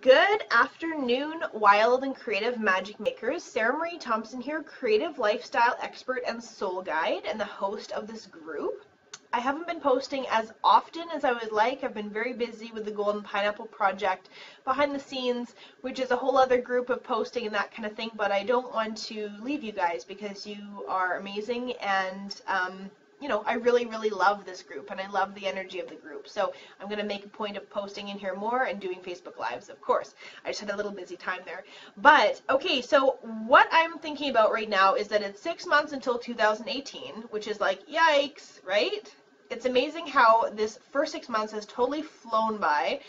Good afternoon, wild and creative magic makers. Sarah Marie Thompson here, creative lifestyle expert and soul guide, and the host of this group. I haven't been posting as often as I would like. I've been very busy with the Golden Pineapple Project behind the scenes, which is a whole other group of posting and that kind of thing, but I don't want to leave you guys because you are amazing and I really, really love this group and I love the energy of the group. So I'm going to make a point of posting in here more and doing Facebook Lives, of course. I just had a little busy time there. But, okay, so what I'm thinking about right now is that it's 6 months until 2018, which is like, yikes, right? It's amazing how this first 6 months has totally flown by.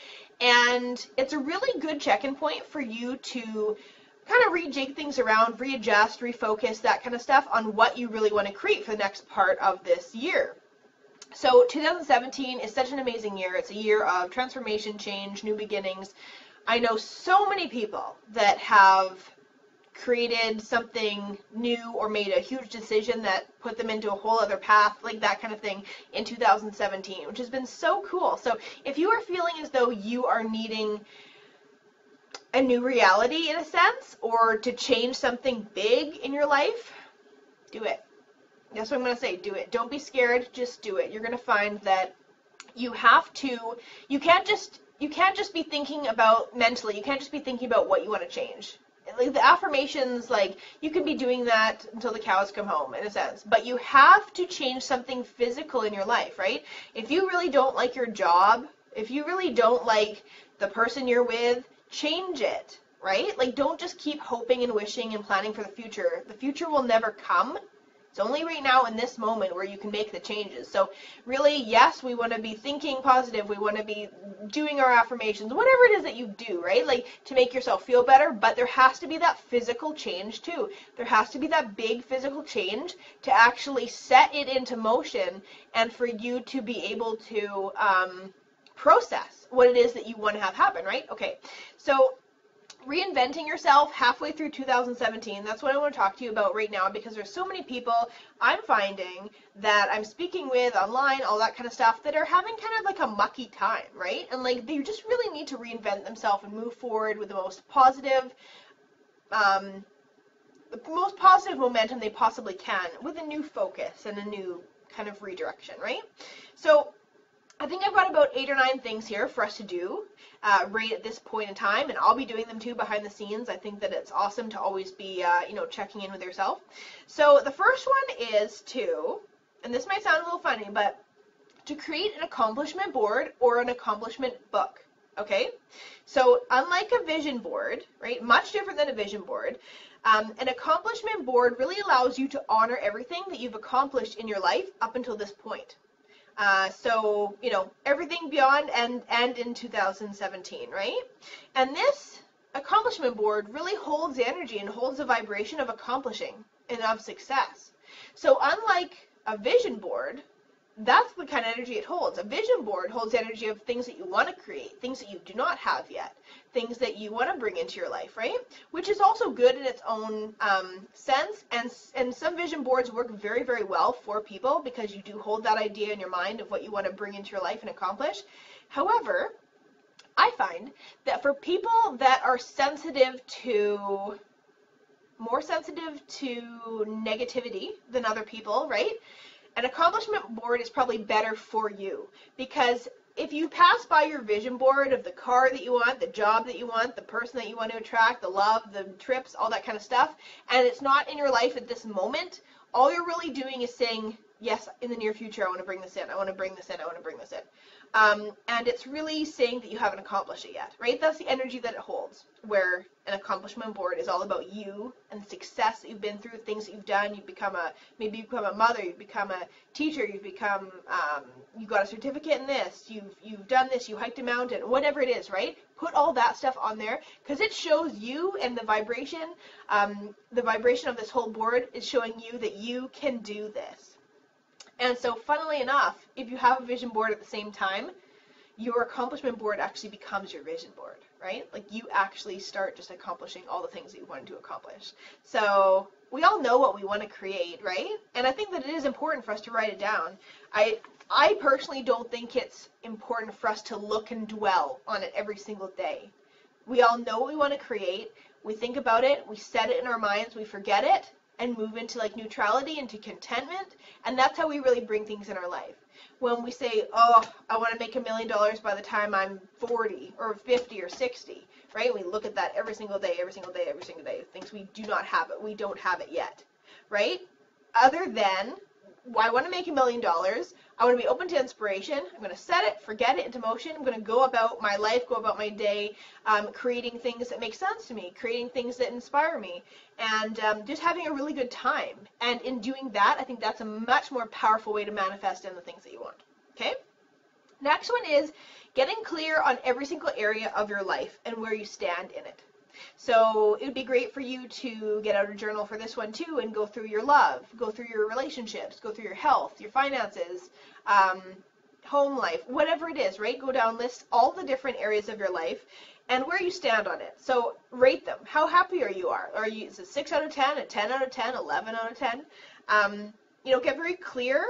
And it's a really good check-in point for you to kind of rejig things around, readjust, refocus, that kind of stuff on what you really want to create for the next part of this year. So 2017 is such an amazing year. It's a year of transformation, change, new beginnings. I know so many people that have created something new or made a huge decision that put them into a whole other path, like that kind of thing, in 2017, which has been so cool. So if you are feeling as though you are needing a new reality in a sense, or to change something big in your life, do it. That's what I'm going to say, do it. Don't be scared, just do it. You're going to find that you can't just be thinking about mentally, you can't just be thinking about what you want to change. Like the affirmations, like you can be doing that until the cows come home in a sense, but you have to change something physical in your life, right? If you really don't like your job, if you really don't like the person you're with, change it, right? Like, don't just keep hoping and wishing and planning for the future. The future will never come. It's only right now in this moment where you can make the changes. So really, yes, we want to be thinking positive. We want to be doing our affirmations, whatever it is that you do, right? Like to make yourself feel better, but there has to be that physical change too. There has to be that big physical change to actually set it into motion and for you to be able to process what it is that you want to have happen, right? Okay, so reinventing yourself halfway through 2017, that's what I want to talk to you about right now, because there's so many people I'm finding that I'm speaking with online, all that kind of stuff, that are having kind of like a mucky time, right? And like they just really need to reinvent themselves and move forward with the most positive momentum they possibly can, with a new focus and a new kind of redirection, right? So I think I've got about 8 or 9 things here for us to do right at this point in time, and I'll be doing them too behind the scenes. I think that it's awesome to always be, checking in with yourself. So the first one is to, and this might sound a little funny, but to create an accomplishment board or an accomplishment book, okay? So unlike a vision board, right, much different than a vision board, an accomplishment board really allows you to honor everything that you've accomplished in your life up until this point. So, everything beyond and in 2017, right? And this accomplishment board really holds the energy and holds the vibration of accomplishing and of success. So unlike a vision board, that's the kind of energy it holds. A vision board holds the energy of things that you want to create, things that you do not have yet, things that you want to bring into your life, right? Which is also good in its own sense, and some vision boards work very, very well for people because you do hold that idea in your mind of what you want to bring into your life and accomplish. However, I find that for people that are more sensitive to negativity than other people, right? An accomplishment board is probably better for you, because if you pass by your vision board of the car that you want, the job that you want, the person that you want to attract, the love, the trips, all that kind of stuff, and it's not in your life at this moment, all you're really doing is saying, yes, in the near future, I want to bring this in, I want to bring this in, I want to bring this in. And it's really saying that you haven't accomplished it yet, right? That's the energy that it holds, where an accomplishment board is all about you and the success that you've been through, things that you've done. Maybe you become a mother, you've become a teacher, you got a certificate in this, you've done this, you hiked a mountain, whatever it is, right? Put all that stuff on there, because it shows you, and the vibration of this whole board is showing you that you can do this. And so, funnily enough, if you have a vision board at the same time, your accomplishment board actually becomes your vision board, right? Like, you actually start just accomplishing all the things that you wanted to accomplish. So we all know what we want to create, right? And I think that it is important for us to write it down. I personally don't think it's important for us to look and dwell on it every single day. We all know what we want to create. We think about it, we set it in our minds, we forget it, and move into like neutrality, into contentment, and that's how we really bring things in our life. When we say, oh, I want to make $1 million by the time I'm 40 or 50 or 60, right? We look at that every single day, every single day, every single day. Things we do not have it, we don't have it yet, right? Other than, well, I want to make $1 million. I want to be open to inspiration. I'm going to set it, forget it into motion. I'm going to go about my life, go about my day, creating things that make sense to me, creating things that inspire me, and just having a really good time. And in doing that, I think that's a much more powerful way to manifest in the things that you want. Okay? Next one is getting clear on every single area of your life and where you stand in it. So it would be great for you to get out a journal for this one too and go through your love, go through your relationships, go through your health, your finances, home life, whatever it is, right? Go down, list all the different areas of your life and where you stand on it. So rate them. How happy are you? Is it 6 out of 10, a 10 out of 10, 11 out of 10? Get very clear,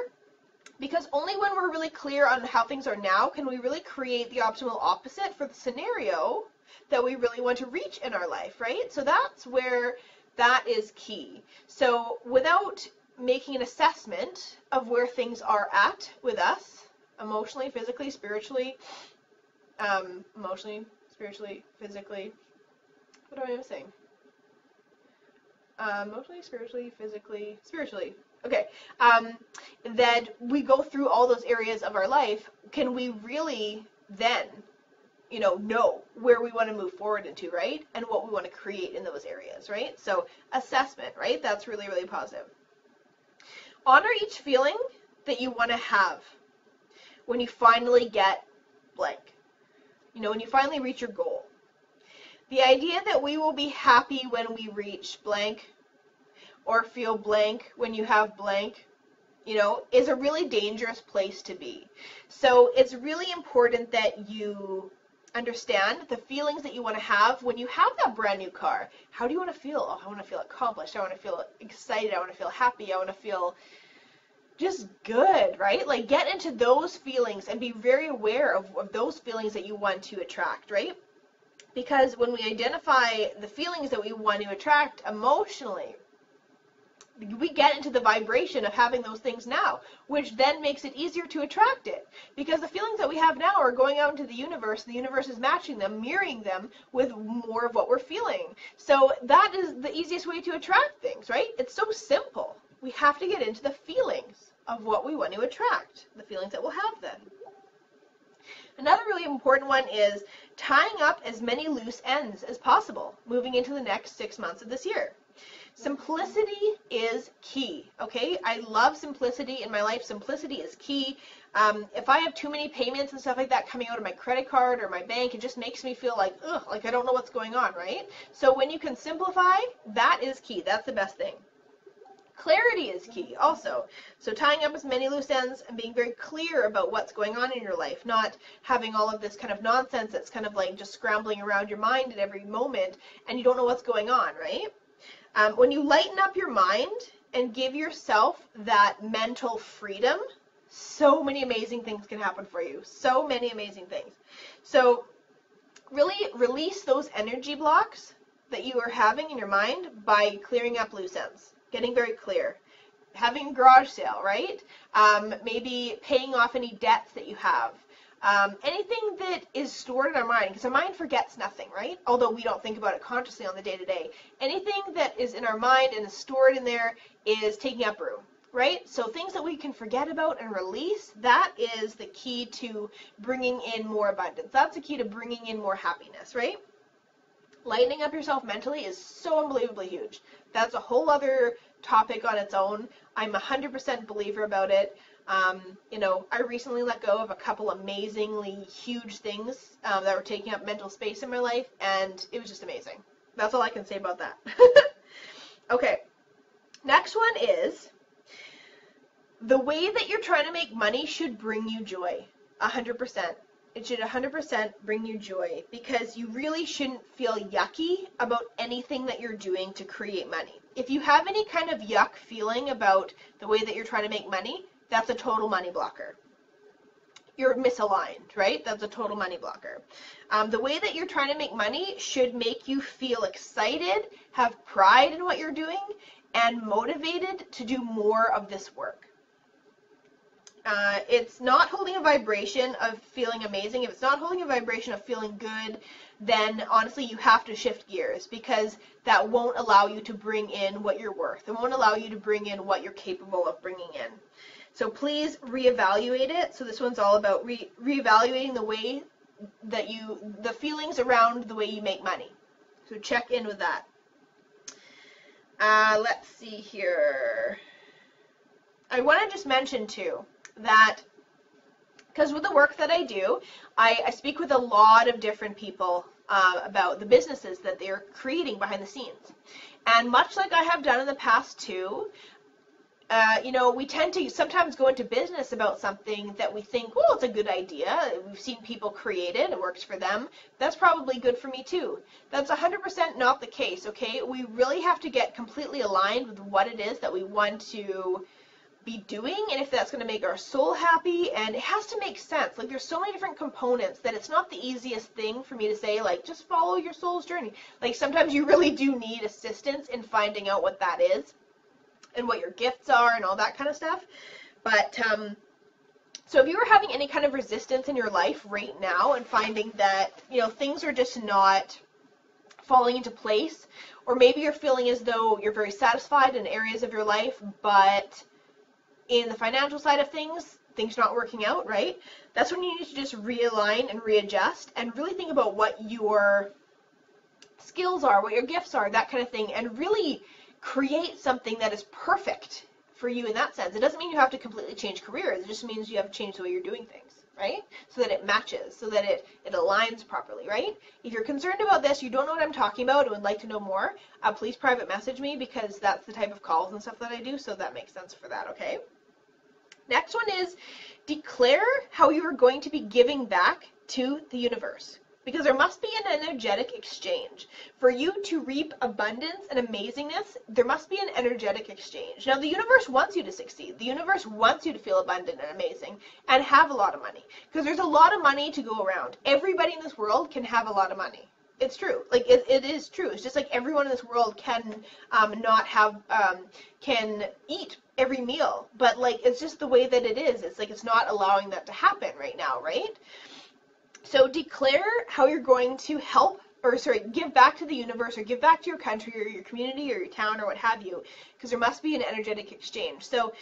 because only when we're really clear on how things are now can we really create the optimal opposite for the scenario that we really want to reach in our life, right? So that's where that is key. So without making an assessment of where things are at with us, emotionally, physically, spiritually, physically, what am I missing? Emotionally, spiritually, physically, spiritually. Okay, that we go through all those areas of our life, can we really then know where we want to move forward into, right? And what we want to create in those areas, right? So assessment, right? That's really, really positive. Honor each feeling that you want to have when you finally get blank. When you finally reach your goal. The idea that we will be happy when we reach blank or feel blank when you have blank, is a really dangerous place to be. So it's really important that you understand the feelings that you want to have when you have that brand new car. How do you want to feel? Oh, I want to feel accomplished. I want to feel excited. I want to feel happy. I want to feel just good, right? Like get into those feelings and be very aware of those feelings that you want to attract, right? Because when we identify the feelings that we want to attract emotionally, we get into the vibration of having those things now, which then makes it easier to attract it. Because the feelings that we have now are going out into the universe is matching them, mirroring them with more of what we're feeling. So that is the easiest way to attract things, right? It's so simple. We have to get into the feelings of what we want to attract, the feelings that we'll have then. Another really important one is tying up as many loose ends as possible moving into the next 6 months of this year. Simplicity is key, okay? I love simplicity in my life. Simplicity is key. If I have too many payments and stuff like that coming out of my credit card or my bank, it just makes me feel like, ugh, like I don't know what's going on, right? So when you can simplify, that is key. That's the best thing. Clarity is key also. So tying up as many loose ends and being very clear about what's going on in your life, not having all of this kind of nonsense that's kind of like just scrambling around your mind at every moment and you don't know what's going on, right? When you lighten up your mind and give yourself that mental freedom, so many amazing things can happen for you. So many amazing things. So really release those energy blocks that you are having in your mind by clearing up loose ends, getting very clear. Having a garage sale, right? Maybe paying off any debts that you have. Anything that is stored in our mind, because our mind forgets nothing, right? Although we don't think about it consciously on the day-to-day. Anything that is in our mind and is stored in there is taking up room, right? So things that we can forget about and release, that is the key to bringing in more abundance. That's the key to bringing in more happiness, right? Lightening up yourself mentally is so unbelievably huge. That's a whole other topic on its own. I'm 100% believer about it. I recently let go of a couple amazingly huge things that were taking up mental space in my life, and it was just amazing. That's all I can say about that. Okay, next one is the way that you're trying to make money should bring you joy, 100%. It should 100% bring you joy, because you really shouldn't feel yucky about anything that you're doing to create money. If you have any kind of yuck feeling about the way that you're trying to make money, that's a total money blocker. you're misaligned, right? That's a total money blocker. The way that you're trying to make money should make you feel excited, have pride in what you're doing, and motivated to do more of this work. It's not holding a vibration of feeling amazing. If it's not holding a vibration of feeling good, then honestly you have to shift gears, because that won't allow you to bring in what you're worth. It won't allow you to bring in what you're capable of bringing in. So please reevaluate it. So this one's all about reevaluating the way that the feelings around the way you make money. So check in with that. Let's see here. I want to just mention too that, because with the work that I do, I speak with a lot of different people about the businesses that they're creating behind the scenes. And much like I have done in the past too, we tend to sometimes go into business about something that we think, well, it's a good idea. We've seen people create it. It works for them. That's probably good for me too. That's 100% not the case, okay? We really have to get completely aligned with what it is that we want to be doing, and if that's going to make our soul happy, and it has to make sense. Like, there's so many different components that it's not the easiest thing for me to say, like, just follow your soul's journey. Like, sometimes you really do need assistance in finding out what that is and what your gifts are and all that kind of stuff. But so if you are having any kind of resistance in your life right now and finding that, things are just not falling into place, or maybe you're feeling as though you're very satisfied in areas of your life, but in the financial side of things not working out, right? That's when you need to just realign and readjust and really think about what your skills are, what your gifts are, that kind of thing, and really create something that is perfect for you in that sense. It doesn't mean you have to completely change careers. It just means you have to change the way you're doing things, right? So that it matches, so that it aligns properly, right? If you're concerned about this, you don't know what I'm talking about, and would like to know more, please private message me, because that's the type of calls and stuff that I do, so that makes sense for that, okay? Next one is declare how you are going to be giving back to the universe, because there must be an energetic exchange. For you to reap abundance and amazingness, there must be an energetic exchange. Now, the universe wants you to succeed. The universe wants you to feel abundant and amazing and have a lot of money, because there's a lot of money to go around. Everybody in this world can have a lot of money. It's true. Like, it is true. It's just like everyone in this world can can eat every meal, but like, it's just the way that it is. It's like, it's not allowing that to happen right now, right? So declare how you're going to give back to the universe, or give back to your country or your community or your town or what have you, because there must be an energetic exchange. So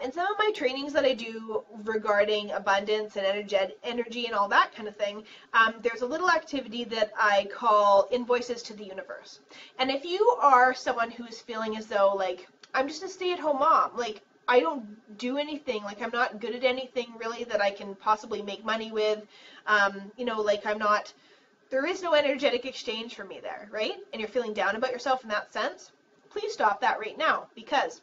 in some of my trainings that I do regarding abundance and energy and all that kind of thing, there's a little activity that I call invoices to the universe. And if you are someone who's feeling as though, like, I'm just a stay-at-home mom, like, I don't do anything, like, I'm not good at anything really that I can possibly make money with, like, there is no energetic exchange for me there, right? And you're feeling down about yourself in that sense, please stop that right now, because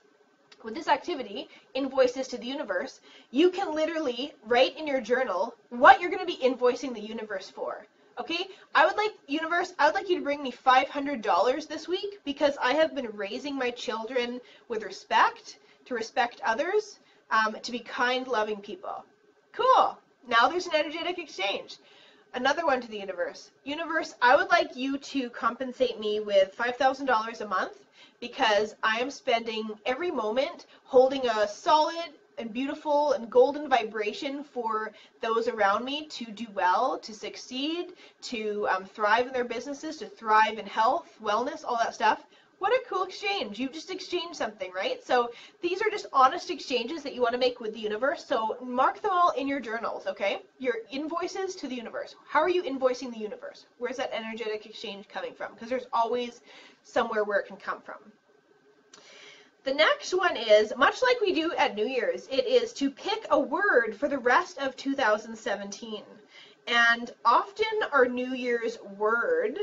with this activity, invoices to the universe, you can literally write in your journal what you're going to be invoicing the universe for. Okay, I would like you to bring me $500 this week, because I have been raising my children with respect, to respect others, to be kind, loving people. Cool. Now there's an energetic exchange. Another one to the universe. Universe, I would like you to compensate me with $5,000 a month, because I am spending every moment holding a solid and beautiful and golden vibration for those around me to do well, to succeed, to thrive in their businesses, to thrive in health, wellness, all that stuff. What a cool exchange. You just exchanged something, right? So these are just honest exchanges that you want to make with the universe. So mark them all in your journals, okay? Your invoices to the universe. How are you invoicing the universe? Where's that energetic exchange coming from? Because there's always somewhere where it can come from. The next one is, much like we do at New Year's, it is to pick a word for the rest of 2017. And often our New Year's word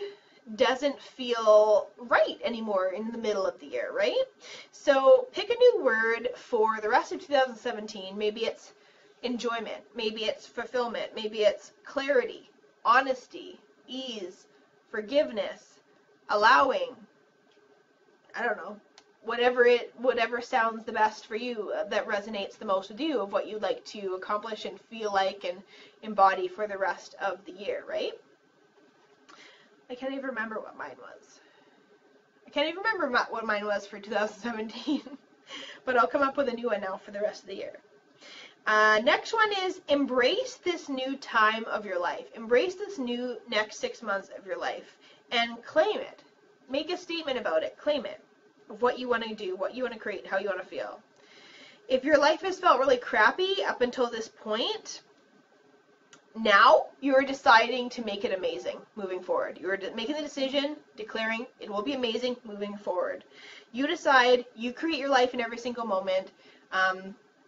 doesn't feel right anymore in the middle of the year, right? So pick a new word for the rest of 2017. Maybe it's enjoyment, maybe it's fulfillment, maybe it's clarity, honesty, ease, forgiveness, allowing, I don't know, whatever sounds the best for you, that resonates the most with you, of what you'd like to accomplish and feel like and embody for the rest of the year, right? I can't even remember what mine was. I can't even remember what mine was for 2017, but I'll come up with a new one now for the rest of the year. Next one is embrace this new time of your life. Embrace this new next 6 months of your life and claim it. Make a statement about it. Claim it. Of what you want to do, what you want to create, how you want to feel. If your life has felt really crappy up until this point, now you're deciding to make it amazing moving forward. You're making the decision, declaring it will be amazing moving forward. You decide, you create your life in every single moment.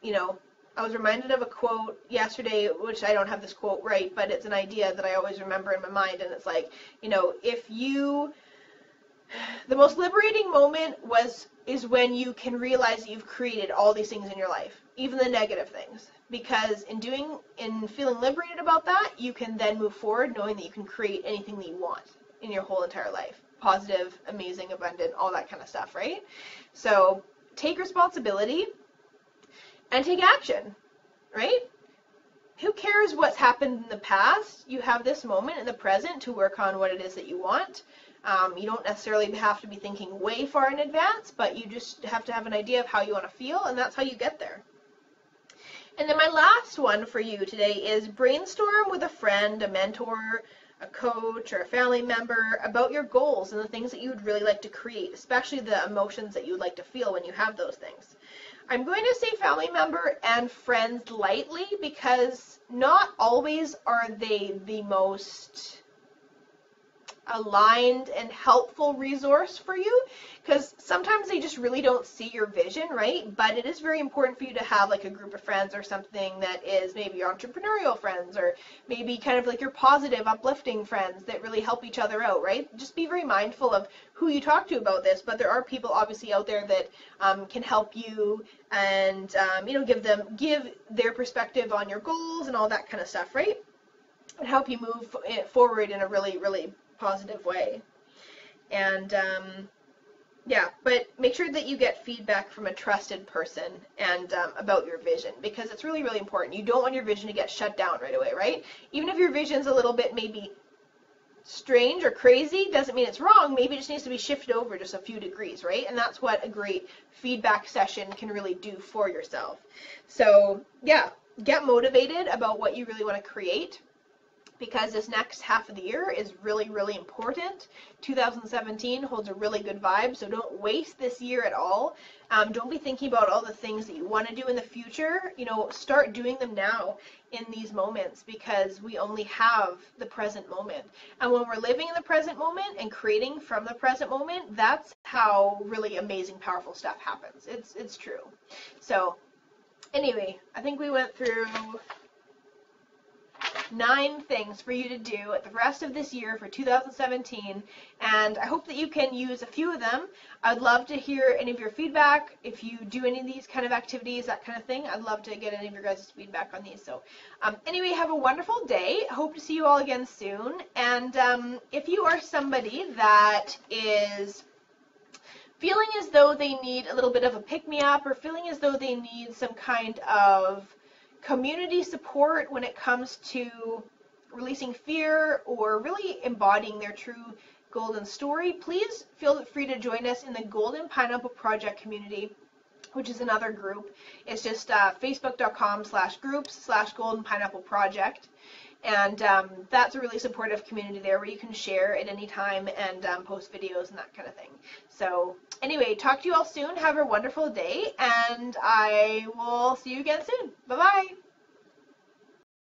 You know, I was reminded of a quote yesterday, which I don't have this quote right, but it's an idea that I always remember in my mind, and it's like, you know, the most liberating moment is when you can realize that you've created all these things in your life, even the negative things. Because in feeling liberated about that, you can then move forward knowing that you can create anything that you want in your whole entire life. Positive, amazing, abundant, all that kind of stuff, right? So take responsibility and take action, right? Who cares what's happened in the past? You have this moment in the present to work on what it is that you want. You don't necessarily have to be thinking way far in advance, but you just have to have an idea of how you want to feel, and that's how you get there. And then my last one for you today is brainstorm with a friend, a mentor, a coach, or a family member about your goals and the things that you would really like to create, especially the emotions that you would like to feel when you have those things. I'm going to say family member and friends lightly because not always are they the most aligned and helpful resource for you, because sometimes they just really don't see your vision, right? But it is very important for you to have like a group of friends or something that is maybe your entrepreneurial friends, or maybe kind of like your positive, uplifting friends that really help each other out, right? Just be very mindful of who you talk to about this, but there are people obviously out there that can help you and you know, give their perspective on your goals and all that kind of stuff, right? And help you move forward in a really, really positive way. And yeah, but make sure that you get feedback from a trusted person and about your vision, because it's really, really important. You don't want your vision to get shut down right away, right? Even if your vision's a little bit maybe strange or crazy, doesn't mean it's wrong. Maybe it just needs to be shifted over just a few degrees, right? And that's what a great feedback session can really do for yourself. So yeah, get motivated about what you really want to create, because this next half of the year is really, really important. 2017 holds a really good vibe, so don't waste this year at all. Don't be thinking about all the things that you want to do in the future. You know, start doing them now in these moments, because we only have the present moment. And when we're living in the present moment and creating from the present moment, that's how really amazing, powerful stuff happens. It's true. So anyway, I think we went through 9 things for you to do at the rest of this year for 2017, and I hope that you can use a few of them. I'd love to hear any of your feedback. If you do any of these kind of activities, that kind of thing, I'd love to get any of your guys' feedback on these. So anyway, have a wonderful day. Hope to see you all again soon. And if you are somebody that is feeling as though they need a little bit of a pick-me-up, or feeling as though they need some kind of community support when it comes to releasing fear or really embodying their true golden story, please feel free to join us in the Golden Pineapple Project community, which is another group. It's just facebook.com/groups/Golden Pineapple Project. And that's a really supportive community there where you can share at any time and post videos and that kind of thing. So anyway, talk to you all soon. Have a wonderful day, and I will see you again soon. Bye-bye.